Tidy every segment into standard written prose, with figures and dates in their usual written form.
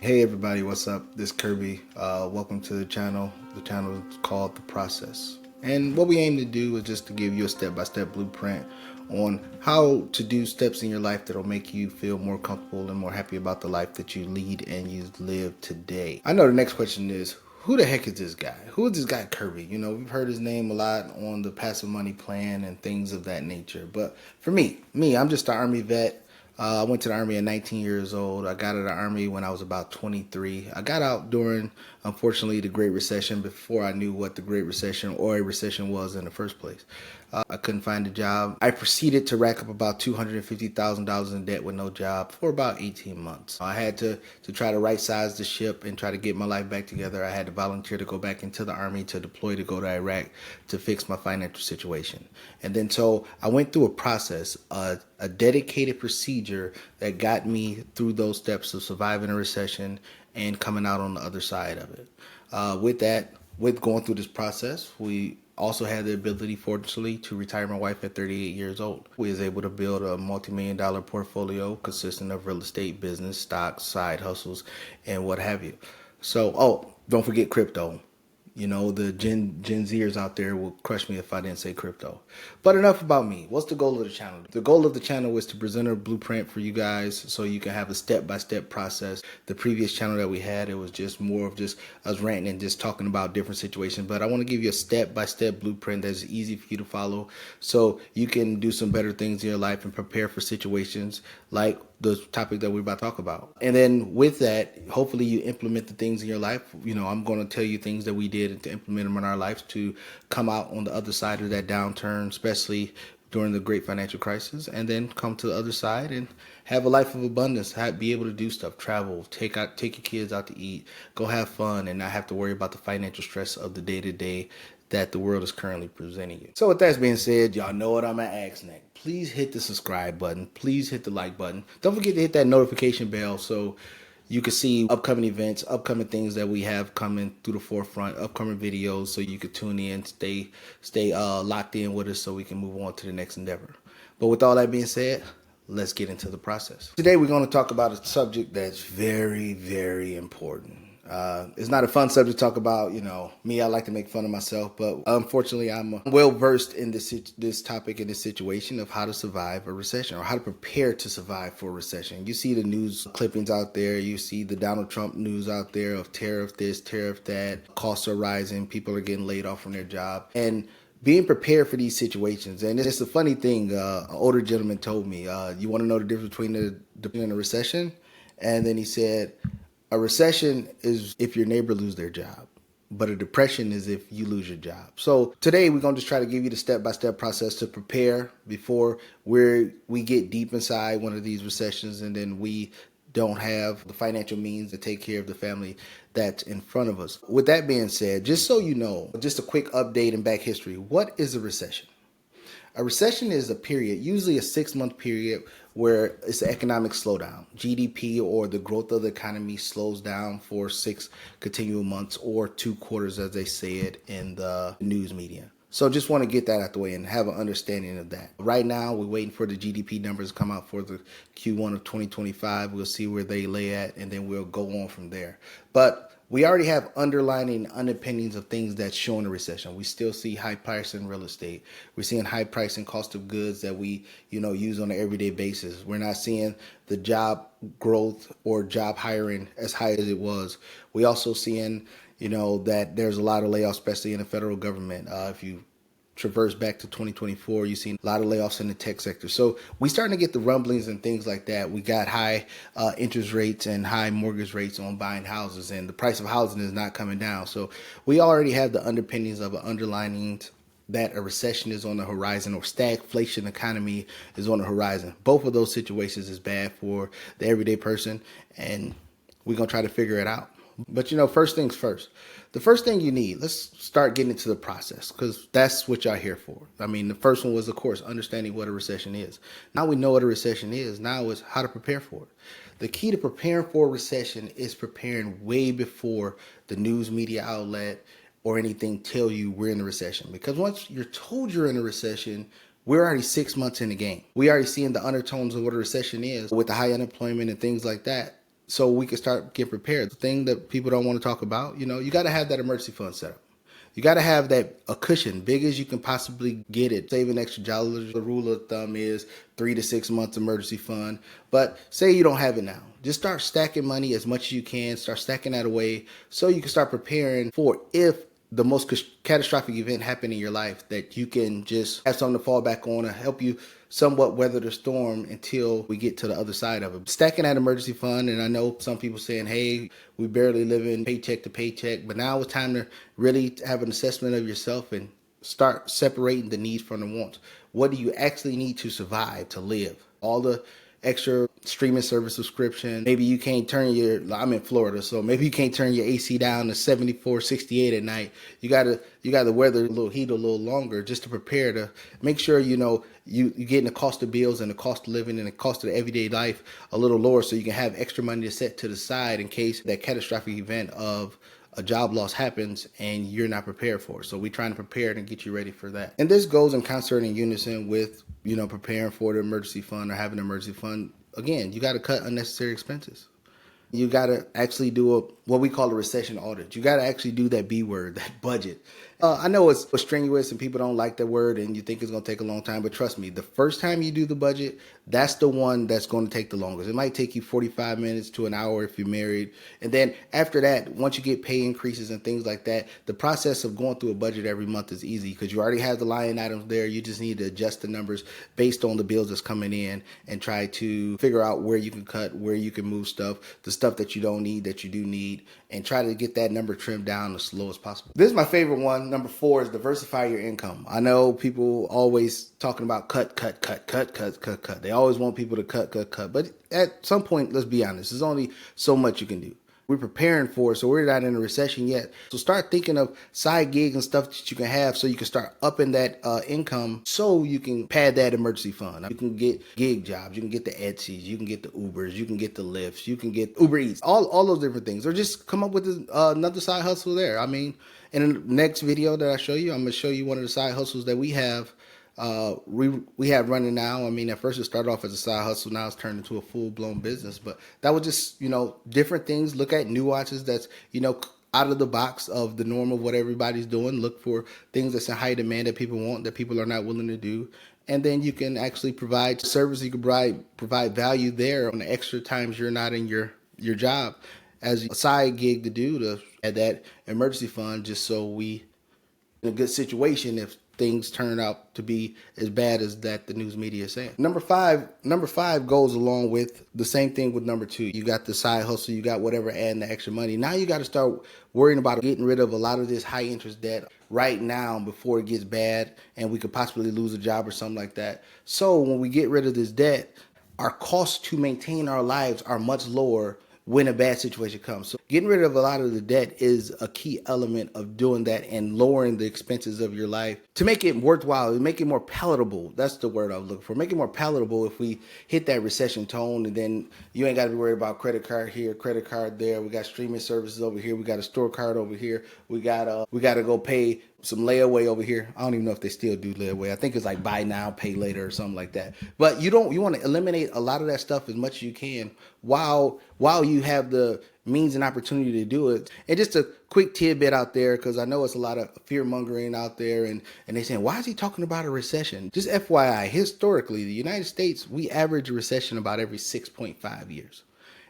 Hey everybody, what's up? This is Kirby. Welcome to the channel. The channel is called The Process. And what we aim to do is just to give you a step-by-step blueprint on how to do steps in your life that'll make you feel more comfortable and more happy about the life that you lead and you live today. I know the next question is, who the heck is this guy? Who is this guy Kirby? You know, we've heard his name a lot on the passive money plan and things of that nature. But for me, I'm just an Army vet. I went to the Army at 19 years old. I got out of the Army when I was about 23. I got out during, unfortunately, the Great Recession before I knew what the Great Recession or a recession was in the first place. I couldn't find a job. I proceeded to rack up about $250,000 in debt with no job for about 18 months. I had to try to right size the ship and try to get my life back together. I had to volunteer to go back into the Army to deploy to go to Iraq to fix my financial situation. And then so I went through a process, a dedicated procedure that got me through those steps of surviving a recession and coming out on the other side of it. With going through this process, we also had the ability, fortunately, to retire my wife at 38 years old. We was able to build a multi-million-dollar portfolio consisting of real estate, business, stocks, side hustles, and what have you. So, don't forget crypto. You know, the Gen Zers out there will crush me if I didn't say crypto. But enough about me. What's the goal of the channel? The goal of the channel is to present a blueprint for you guys so you can have a step-by-step process. The previous channel that we had, it was just more of just us ranting and just talking about different situations. But I want to give you a step-by-step blueprint that's easy for you to follow so you can do some better things in your life and prepare for situations like the topic that we're about to talk about. And then with that, hopefully you implement the things in your life. You know, I'm going to tell you things that we did to implement them in our lives to come out on the other side of that downturn, especially during the great financial crisis, and then come to the other side and have a life of abundance, be able to do stuff, travel, take your kids out to eat, go have fun, and not have to worry about the financial stress of the day-to-day that the world is currently presenting you. So with that being said, y'all know what I'm gonna ask next. Please hit the subscribe button. Please hit the like button. Don't forget to hit that notification bell so you can see upcoming events, upcoming things that we have coming through the forefront, upcoming videos, so you can tune in, stay locked in with us so we can move on to the next endeavor. But with all that being said, let's get into the process. Today we're going to talk about a subject that's very, very important. It's not a fun subject to talk about. You know, me, I like to make fun of myself, but unfortunately, I'm well versed in this topic and this situation of how to survive a recession or how to prepare to survive for a recession. You see the news clippings out there. You see the Donald Trump news out there of tariff this, tariff that, costs are rising, people are getting laid off from their job, and being prepared for these situations. And it's a funny thing. An older gentleman told me, you want to know the difference between a recession? And then he said, a recession is if your neighbor loses their job, but a depression is if you lose your job. So today we're going to just try to give you the step-by-step process to prepare before we get deep inside one of these recessions and then we don't have the financial means to take care of the family that's in front of us. With that being said, just so you know, just a quick update in back history. What is a recession? A recession is a period, usually a 6-month period, where it's an economic slowdown. GDP or the growth of the economy slows down for 6 continual months or 2 quarters, as they say it in the news media. So just want to get that out the way and have an understanding of that. Right now, we're waiting for the GDP numbers to come out for the Q1 of 2025. We'll see where they lay at, and then we'll go on from there. But we already have underlining underpinnings of things that's showing a recession. We still see high price in real estate. We're seeing high price in cost of goods that we, use on an everyday basis. We're not seeing the job growth or job hiring as high as it was. We also seeing, that there's a lot of layoffs, especially in the federal government. If you traverse back to 2024, you've seen a lot of layoffs in the tech sector. So we starting to get the rumblings and things like that. We got high interest rates and high mortgage rates on buying houses, and the price of housing is not coming down. So we already have the underpinnings of an underlining that a recession is on the horizon or stagflation economy is on the horizon. Both of those situations is bad for the everyday person, and we're going to try to figure it out. But first things first. The first thing you need, let's start getting into the process because that's what y'all here for. I mean, the first one was, of course, understanding what a recession is. Now we know what a recession is. Now it's how to prepare for it. The key to preparing for a recession is preparing way before the news media outlet or anything tell you we're in a recession. Because once you're told you're in a recession, we're already 6 months in the game. We already seeing the undertones of what a recession is with the high unemployment and things like that. so we can start get prepared. The thing that people don't want to talk about, you got to have that emergency fund set up. You got to have that a cushion, big as you can possibly get it. Saving extra dollars. The rule of thumb is 3 to 6 months emergency fund. But say you don't have it now, just start stacking money as much as you can. Start stacking that away so you can start preparing for if the most catastrophic event happened in your life, that you can just have something to fall back on and help you somewhat weather the storm until we get to the other side of it. Stacking that emergency fund, and I know some people saying, hey, we barely live in paycheck to paycheck, but now it's time to really have an assessment of yourself and start separating the needs from the wants. What do you actually need to survive, to live? All the extra streaming service subscription. Maybe you can't turn I'm in Florida, so maybe you can't turn your AC down to 74, 68 at night. You gotta weather a little heat a little longer just to prepare to make sure you're getting the cost of bills and the cost of living and the cost of the everyday life a little lower, so you can have extra money to set to the side in case that catastrophic event of a job loss happens and you're not prepared for it. So we're trying to prepare and get you ready for that. And this goes in concert in unison with, preparing for the emergency fund or having an emergency fund. Again, you got to cut unnecessary expenses. You got to actually do what we call a recession audit. You got to actually do that B word, that budget. I know it's strenuous and people don't like that word and you think it's going to take a long time, but trust me, the first time you do the budget, that's the one that's going to take the longest. It might take you 45 minutes to an hour if you're married. And then after that, once you get pay increases and things like that, the process of going through a budget every month is easy because you already have the line items there. You just need to adjust the numbers based on the bills that's coming in and try to figure out where you can cut, where you can move stuff, the stuff that you don't need, that you do need, and try to get that number trimmed down as low as possible. This is my favorite one. Number 4 is diversify your income. I know people always talking about cut. They always want people to cut. But at some point, let's be honest, there's only so much you can do. We're preparing for it, so we're not in a recession yet. So start thinking of side gigs and stuff that you can have so you can start upping that income so you can pad that emergency fund. You can get gig jobs, you can get the Etsy's, you can get the Ubers, you can get the Lyfts, you can get Uber Eats, all those different things. Or just come up with another side hustle there. I mean, in the next video that I show you, I'm going to show you one of the side hustles that we have we have running now. I mean, at first it started off as a side hustle. Now it's turned into a full-blown business. But that was just, different things. Look at nuances that's, out of the box of the norm of what everybody's doing. Look for things that's in high demand that people want, that people are not willing to do. And then you can actually provide service. You can provide value there on the extra times you're not in your job as a side gig to do to add that emergency fund, just so we in a good situation if things turn out to be as bad as that the news media is saying. Number five goes along with the same thing with number 2. You got the side hustle, you got whatever, adding the extra money. Now you got to start worrying about getting rid of a lot of this high interest debt right now before it gets bad and we could possibly lose a job or something like that. So when we get rid of this debt, our costs to maintain our lives are much lower when a bad situation comes. So getting rid of a lot of the debt is a key element of doing that and lowering the expenses of your life to make it worthwhile, make it more palatable. That's the word I was looking for. Make it more palatable if we hit that recession tone, and then you ain't got to be worried about credit card here, credit card there. We got streaming services over here. We got a store card over here. We got to go pay some layaway over here. I don't even know if they still do layaway. I think it's like buy now, pay later or something like that. But you want to eliminate a lot of that stuff as much as you can while you have the means and opportunity to do it. And just a quick tidbit out there, because I know it's a lot of fear mongering out there, and they saying, why is he talking about a recession? Just FYI, historically, the United States, we average a recession about every 6.5 years.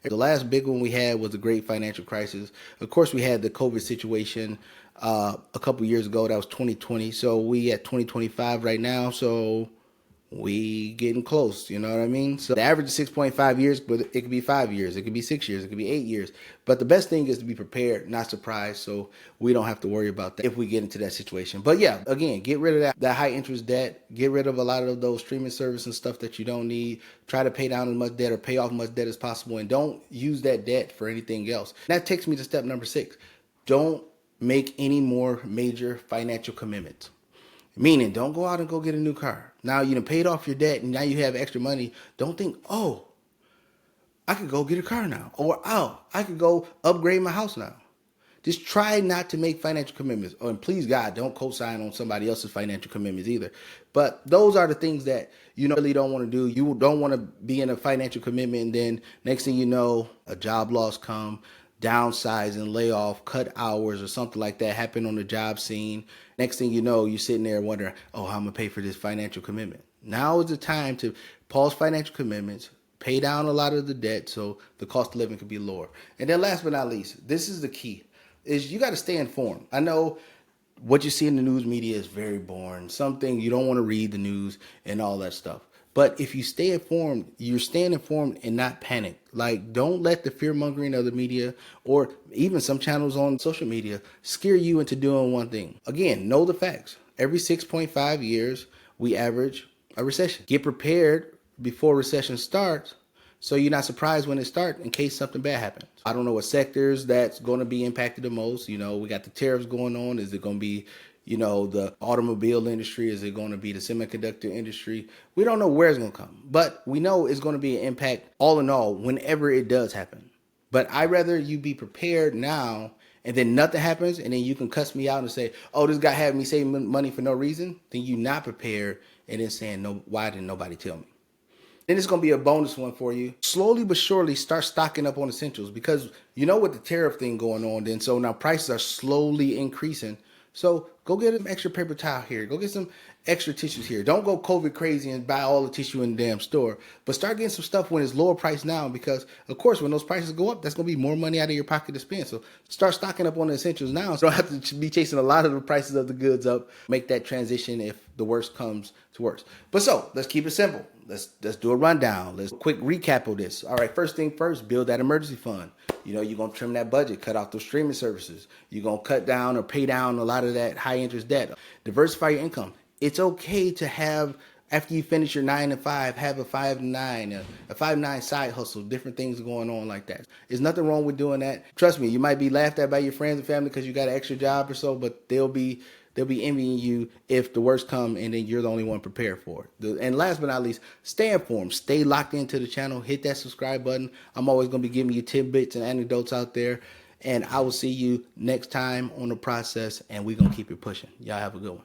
The last big one we had was the great financial crisis. Of course, we had the COVID situation a couple years ago. That was 2020. So we at 2025 right now. So we getting close, you know what I mean? So the average is 6.5 years, but it could be 5 years, it could be 6 years, it could be 8 years. But the best thing is to be prepared, not surprised, so we don't have to worry about that if we get into that situation. But yeah, again, get rid of that high interest debt, get rid of a lot of those streaming services and stuff that you don't need. Try to pay down as much debt or pay off as much debt as possible, and don't use that debt for anything else. And that takes me to step number 6. Don't make any more major financial commitments. Meaning, don't go out and go get a new car. Now you done paid off your debt and now you have extra money. Don't think, oh, I could go get a car now. Or, oh, I could go upgrade my house now. just try not to make financial commitments. Oh, and please God, don't co-sign on somebody else's financial commitments either. But those are the things that you really don't want to do. You don't want to be in a financial commitment, and then next thing you know, a job loss come, downsize and layoff, cut hours or something like that happen on the job scene. Next thing you know, you're sitting there wondering, oh, how am I gonna pay for this financial commitment? Now is the time to pause financial commitments, pay down a lot of the debt so the cost of living could be lower. And then last but not least, this is the key, is you got to stay informed. I know what you see in the news media is very boring. Something you don't want to read the news and all that stuff. But if you stay informed, you're staying informed and not panic. Like, don't let the fear mongering of the media or even some channels on social media scare you into doing one thing. Again, know the facts. Every 6.5 years, we average a recession. Get prepared before recession starts, so you're not surprised when it starts in case something bad happens. I don't know what sectors that's going to be impacted the most. You know, we got the tariffs going on. Is it going to be, you know, the automobile industry? Is it going to be the semiconductor industry? We don't know where it's going to come, but we know it's going to be an impact all in all whenever it does happen. But I'd rather you be prepared now and then nothing happens and then you can cuss me out and say, oh, this guy had me saving money for no reason, than you not prepared and then saying, no, why didn't nobody tell me? Then it's going to be a bonus one for you. Slowly but surely start stocking up on essentials, because you know with the tariff thing going on, then so now prices are slowly increasing. So go get an extra paper towel here. Go get some extra tissues here. Don't go COVID crazy and buy all the tissue in the damn store, but start getting some stuff when it's lower price now, because of course when those prices go up, that's going to be more money out of your pocket to spend. So start stocking up on the essentials now, so you don't have to be chasing a lot of the prices of the goods up. Make that transition if the worst comes to worst. But so let's keep it simple. Let's do a rundown. Let's quick recap of this. All right, first thing first, build that emergency fund. You know, you're going to trim that budget, cut out those streaming services. You're going to cut down or pay down a lot of that high interest debt. Diversify your income. It's okay to have, after you finish your 9 to 5, have a 5 to 9, a 5 to 9 side hustle, different things going on like that. There's nothing wrong with doing that. Trust me, you might be laughed at by your friends and family because you got an extra job or so, but they'll be envying you if the worst come and then you're the only one prepared for it. And last but not least, stay informed. Stay locked into the channel. Hit that subscribe button. I'm always going to be giving you tidbits and anecdotes out there. And I will see you next time on The Process, and we're going to keep it pushing. Y'all have a good one.